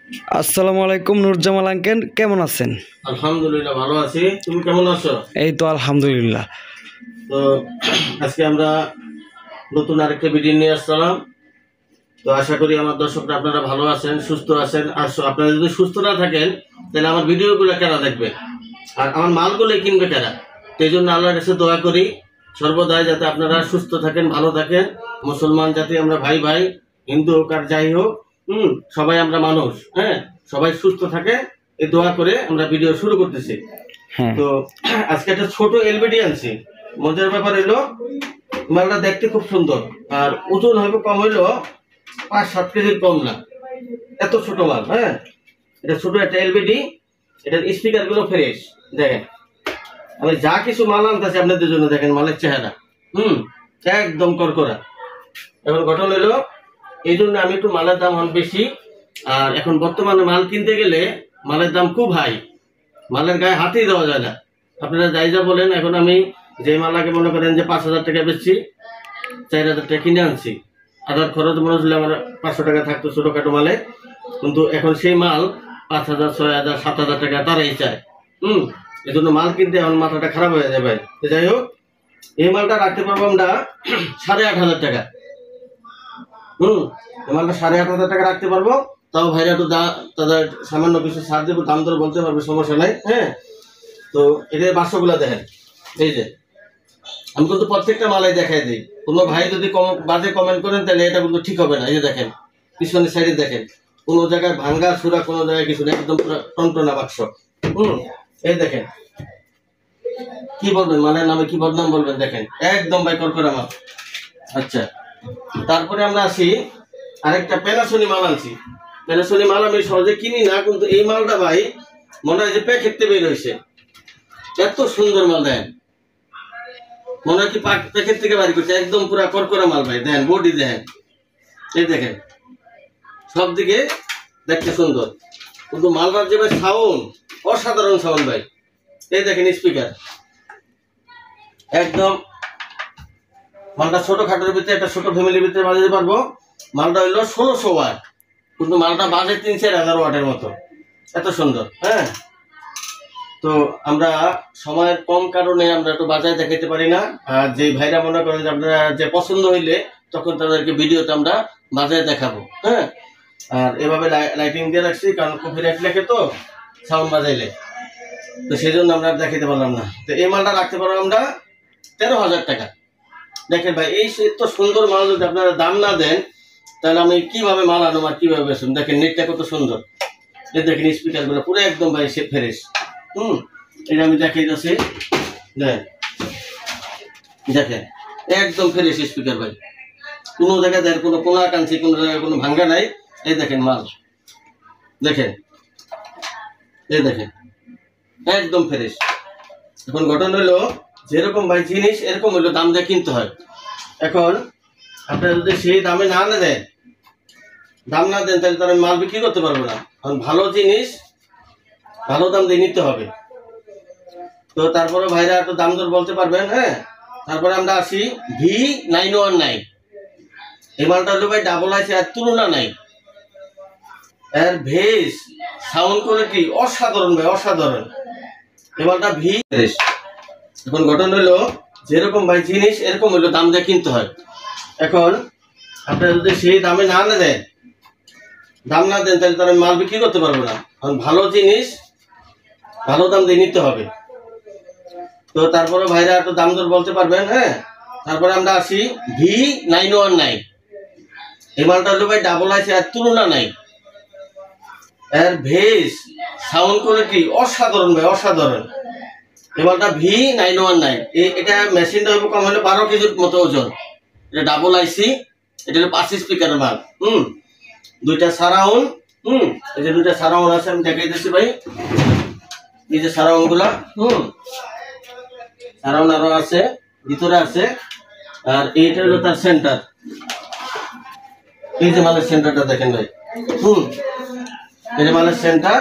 আসসালামু আলাইকুম নুরজামাল আঙ্কেল, কেমন আছেন? আলহামদুলিল্লাহ ভালো আছি। তুমি কেমন আছো? এই তো আলহামদুলিল্লাহ। তো আজকে আমরা নতুন আরেকটা ভিডিও নিয়ে আসলাম। তো আশা করি আমার দর্শকরা আপনারা ভালো আছেন, সুস্থ আছেন। আর আপনারা যদি সুস্থ না থাকেন তাহলে আমার ভিডিওগুলো কেনা দেখবে আর আমার মালগুলো কিনবে কেনা। সেই জন্য আল্লাহর কাছে দোয়া করি সর্বদাই যাতে আপনারা সুস্থ থাকেন, ভালো থাকেন। মুসলমান জাতি আমরা ভাই ভাই, হিন্দু হোক আর যাই হোক, সবাই আমরা মানুষ, হ্যাঁ, সবাই সুস্থ থাকে এই দোয়া করে আমরা ভিডিও শুরু করতেছি। তো আজকে একটা ছোট এলবিডি আনছি। মজার ব্যাপার হলো মালটা দেখতে খুব সুন্দর আর ওজন হবে কম হইলো 5-7 কেজির কম না, এত ছোট মাল। হ্যাঁ, এটা ছোট একটা এলবিডি, এটার স্পিকার গুলো ফ্রেশ। দেখেন আমি যা কিছু মাল আনতেছি আপনাদের জন্য, দেখেন মালের চেহারা একদম করকরা। এখন ঘটনা হলো এই জন্য আমি একটু মালের দাম অনেক বেশি। আর এখন বর্তমানে মাল কিনতে গেলে মালের দাম খুব হাই, মালের গায়ে হাতেই দেওয়া যায় না। আপনারা যাই যা বলেন, এখন আমি যে মালাকে মনে করেন যে 5,000 টাকা বেচছি, 4,000 টাকা কিনে আনছি। আদার খরচ মনে হচ্ছিল আমার 500 টাকা থাকতো ছোটখাটো মালে, কিন্তু এখন সেই মাল 5,000, 6,000, 7,000 টাকা তারাই চায়। এই জন্য মাল কিনতে এখন মাথাটা খারাপ হয়ে যাবে। যাই হোক, এই মালটা রাখতে পারবো আমরা 8,500 টাকা। এই মালটা 8,500 টাকা রাখতে পারবো। তাও ভাইরা তো তাদের সামান্য কিছু ছাড় দেবো, দাম দর বলতে পারবে, সমস্যা নাই। হ্যাঁ, তো এদের বাক্সগুলা দেখেন। এই যে আমি কিন্তু প্রত্যেকটা মালাই দেখাই দিই। কোনো ভাই যদি বাজে কমেন্ট করেন তাহলে এটা কিন্তু ঠিক হবে না। এই যে দেখেন পিছনের সাইডে দেখেন, কোনো জায়গায় ভাঙ্গা সুরা, কোনো জায়গায় কিছু নেই, একদম পুরো টনটনা বাক্স। এই দেখেন, কি বলবেন মালের নামে, কি বদনাম বলবেন, দেখেন একদম ভাই করকরা মাল। আচ্ছা, তারপরে আমরা আসি আরেকটা প্যানাসোনি মাল আনছি। প্যানাসোনি মাল আমি সহজে কিনি না, কিন্তু এই মালটা ভাই মনে হয় যে প্যাকেটে বের হয়েছে, এত সুন্দর মাল। দেন মনে হয় কি প্যাকেট থেকে বাড়ি করছে, একদম পুরা করকরা মাল ভাই। দেন বডি দেখেন, এই দেখেন সব দিকে দেখতে সুন্দর, কিন্তু মালটার যে ভাই সাউন্ড, অসাধারণ সাউন্ড ভাই। এই দেখেন স্পিকার একদম। মালটা ছোট খাটোর ভিতরে, একটা ছোট ফ্যামিলির ভিতরে বাজাতে পারবো। মালটা হইলো 1600 ওয়াট, কিন্তু মালটা বাজে 3-4 হাজার ওয়াটের মতো, এত সুন্দর। হ্যাঁ, তো আমরা সময়ের কম কারণে আমরা একটু বাজারে দেখাতে পারি না। আর যে ভাইরা মনে করেন যে আপনারা যে পছন্দ হইলে তখন তাদেরকে ভিডিওতে আমরা বাজারে দেখাবো। হ্যাঁ, আর এভাবে লাইটিং দিয়ে রাখছি, কারণ কপিরাইট লেখে তো সাউন্ড বাজাইলে, তো সেই জন্য আমরা দেখাতে পারলাম না। তো এই মালটা রাখতে পারবো আমরা 13,000 টাকা। দেখেন ভাই, এই এত সুন্দর মাল যদি আপনারা দাম না দেন তাহলে আমি কিভাবে মাল আনো আর কিভাবে বেচুন। দেখেন নেটটা কত সুন্দর, এই দেখেন স্পিকার গুলো পুরো একদম ভাই সে ফ্রেশ। এটা আমি দেখাই যাচ্ছি, দেখেন একদম ফ্রেশ স্পিকার ভাই। কোনো জায়গায় দেখেন কোনো কোনা কাঞ্চি, কোনো জায়গায় কোনো ভাঙ্গা নাই। এই দেখেন মাল, দেখেন এই দেখেন একদম ফ্রেশ। এখন ঘটনা হলো যেরকম ভাই জিনিস এরকম হইলো দাম দিয়ে কিনতে হয়। এখন আপনারা যদি সেই দামে না দেন, দাম না দেন, তাহলে তারা মাল বিক্রি করতে পারবো না। কারণ ভালো জিনিস ভালো দাম দিয়ে নিতে হবে। তো তারপরে ভাইরা একটু দাম দর বলতে পারবেন। হ্যাঁ, তারপরে আমরা আসি V919। এই মালটা হলো ভাই ডাবল আইসি, আর তুলনা নাই। এর ভেস সাউন্ড কোয়ালিটি অসাধারণ ভাই, অসাধারণ। এই মালটা এখন ঘটনা হলো যেরকম ভাই জিনিস এরকম হইলো দাম দিয়ে কিনতে হয়। এখন আপনারা যদি সেই দামে না দেন, দাম না দেন, তাহলে তারা মাল বিক্রি করতে পারবো না। কারণ ভালো জিনিস ভালো দাম দিয়ে নিতে হবে। তো তারপরে ভাইরা একটু দাম দর বলতে পারবেন। হ্যাঁ, তারপরে আমরা আসি V919। এই মালটা হলো ভাই ডাবল আইসি, আর তুলনা নাই। এর ভেস সাউন্ড কোয়ালিটি অসাধারণ ভাই, অসাধারণ। এই মালটা V919। এটা মেশিনটা হইব কম হলে 12 কেজির মতো ওজন। এটা ডাবল আইসি, এটা হলো 5 স্পিকারের মাল। দুইটা সারাউন্ড, এই যে দুইটা সারাউন্ড আছে, আমি দেখাই দিচ্ছি ভাই। এই যে সারাউন্ড গুলা, সারাউন্ড আরো আছে, ভিতরে আছে। আর এইটা হলো তার সেন্টার। এই যে মালের সেন্টারটা দেখেন ভাই, এই যে মালের সেন্টার,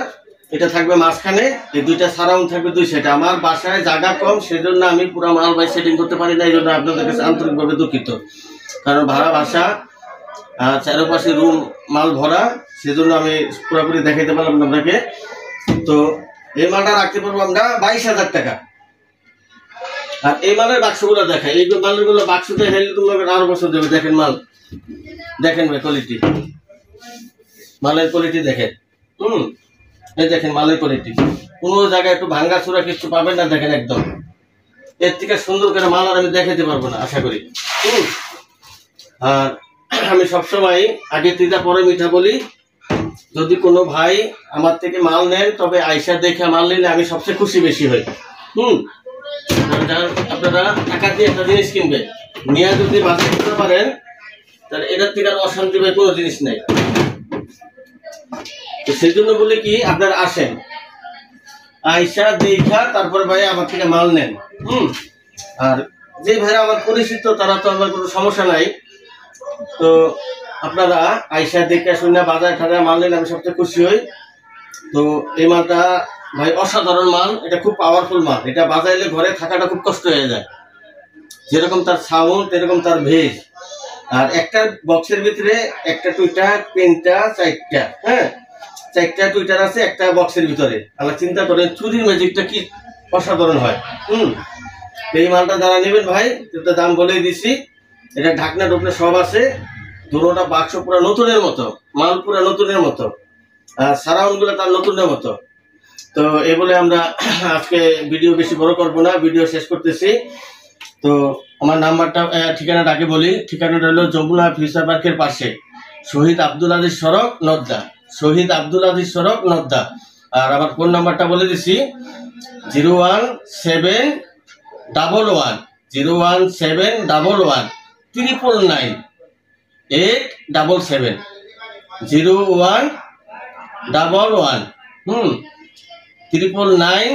এটা থাকবে মাঝখানে। এই দুইটা সারাউন্ড থাকবে দুই সাইডে। আমার বাসায় জায়গা কম, সেজন্য আমি পুরো মাল ভাই সেটিং করতে পারি না। এই জন্য আপনাদের কাছে আন্তরিকভাবে দুঃখিত। কারণ ভাড়া বাসা, চারপাশে রুম মাল ভরা, সেজন্য আমি পুরোপুরি দেখাইতে পারলাম না আপনাকে। তো এই মালটা রাখতে পারবো আমরা 22,000 টাকা। আর এই মালের বাক্সগুলো দেখাই, এই মালের গুলো বাক্স দেখাইলে তোমাকে আরো বছর দেবে। দেখেন মাল, দেখেন ভাই কোয়ালিটি, মালের কোয়ালিটি দেখেন। এই দেখেন মালের কোয়ালিটি, কোনো জায়গায় একটু ভাঙ্গা চূড়া কিছু পাবেন না। দেখেন একদম এর থেকে সুন্দর করে মাল আর আমি দেখাইতে পারবো না আশা করি। আর আমি সবসময় আগে তিতা পরে মিঠা বলি, যদি কোনো ভাই আমার থেকে মাল নেন তবে আইসা দেখে মাল নিলে আমি সবচেয়ে খুশি বেশি হই। আপনারা টাকা দিয়ে একটা জিনিস কিনবেন, নিয়ে যদি বাজার করতে পারেন তাহলে এটার থেকে আর অশান্তি ভাই কোনো জিনিস নাই। তো সেই জন্য বলি কি, আপনারা আসেন, আইসা দেখা তারপরে ভাই আমার থেকে মাল নেন। আর যে ভাইরা আমার পরিচিত তারা তো আমার কোনো সমস্যা নাই। তো আপনারা আইসা দেখে শুনে বাজার ঠাজার মাল নিলে আমি সবচেয়ে খুশি হই। তো এই মালটা ভাই অসাধারণ মাল, এটা খুব পাওয়ারফুল মাল। এটা বাজাইলে ঘরে থাকাটা খুব কষ্ট হয়ে যায়, যেরকম তার সাউন্ড এরকম তার ভেজ। আর একটা বক্সের ভিতরে একটা টুইটার, তিনটা, চারটা, চারটা টুইটার আছে একটা বক্সের ভিতরে। আবার চিন্তা করেন চুরির ম্যাজিকটা কি অসাধারণ হয়। এই মালটা যারা নেবেন ভাই, এটা দাম বলেই দিছি। এটা ঢাকনা ঢুকনা সব আছে, দুটোটা বাক্স পুরো নতুনের মতো, মাল পুরো নতুনের মতো, আর সারাউন্ড গুলো তার নতুনের মতো। তো এই বলে আমরা আজকে ভিডিও বেশি বড় করবো না, ভিডিও শেষ করতেছি। তো আমার নাম্বারটা, ঠিকানাটা আগে বলি। ঠিকানাটা হলো যমুনা ফিউচার পার্কের পাশে, শহীদ আব্দুল আজিজ সড়ক, নদ্দা। শহীদ আব্দুল আজিজ সড়ক, নদ্দা। আর আমার ফোন নাম্বারটা বলে দিছি 01711 01711 999 877 0111 999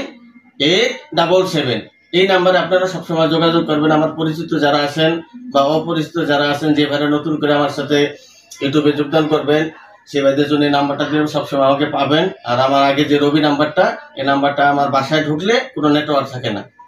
877। এই নাম্বারে আপনারা সবসময় যোগাযোগ করবেন। আমার পরিচিত যারা আছেন বা অপরিচিত যারা আছেন, যে ভাইরা নতুন করে আমার সাথে ইউটিউবে যোগদান করবেন, সে ভাইদের জন্য এই নাম্বারটা দিয়ে সবসময় আমাকে পাবেন। আর আমার আগে যে রবি নাম্বারটা, এই নাম্বারটা আমার বাসায় ঢুকলে কোনো নেটওয়ার্ক থাকে না।